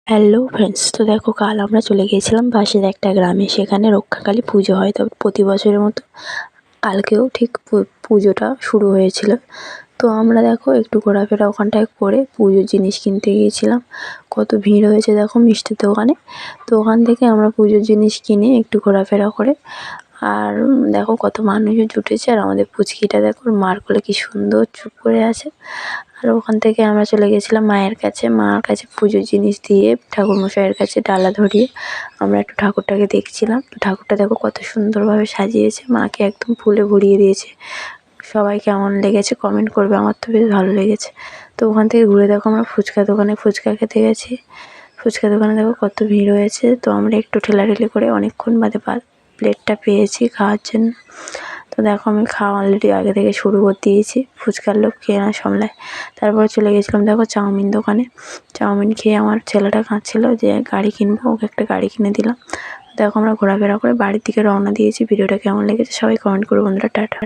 Hello friends, তো দেখো কাল আমরা চলে গিয়েছিলাম পাশের একটা গ্রামে। সেখানে রক্ষাকালী পুজো হয়, তবে প্রতি বছরের মতো কালকেও ঠিক পুজোটা শুরু হয়েছিল। তো আমরা দেখো একটু ঘোরাফেরা ওখানটায় করে পুজোর জিনিস কিনতে গিয়েছিলাম। কত ভিড় হয়েছে দেখো মিষ্টির দোকানে। তো ওখান থেকে আমরা পুজোর জিনিস কিনে একটু ঘোরাফেরা করে আর দেখো কত মানুষও জুটেছে। আর আমাদের পুচকিটা দেখো ওর মার কোলে কি সুন্দর চুপ করে আছে। আর ওখান থেকে আমরা চলে গেছিলাম মায়ের কাছে। মার কাছে পুজোর জিনিস দিয়ে ঠাকুরমশাইয়ের কাছে ডালা ধরিয়ে আমরা একটু ঠাকুরটাকে দেখছিলাম। তো ঠাকুরটা দেখো কত সুন্দরভাবে সাজিয়েছে, মাকে একদম ফুলে ভরিয়ে দিয়েছে। সবাই কেমন লেগেছে কমেন্ট করবে, আমার তো বেশ ভালো লেগেছে। তো ওখান থেকে ঘুরে দেখো আমরা ফুচকা দোকানে ফুচকা খেতে গেছি। ফুচকা দোকানে দেখো কত ভিড় হয়েছে। তো আমরা একটু ঠেলাঠেলি করে অনেকক্ষণ বাদে প্লেটটা পেয়েছি খাওয়ার জন্য। তো দেখো আমি খাওয়া অলরেডি আগে থেকে শুরু করে দিয়েছি, ফুচকার লোভ খেয়ে না সামলায়। তারপরে চলে গেছিলাম দেখো চাউমিন দোকানে। চাউমিন খেয়ে আমার ছেলেটা কাঁদছিল যে গাড়ি কিনবো, ওকে একটা গাড়ি কিনে দিলাম। দেখো আমরা ঘোরাফেরা করে বাড়ির দিকে রওনা দিয়েছি। ভিডিওটা কেমন লেগেছে সবাই কমেন্ট করো বন্ধুরা। টাটা।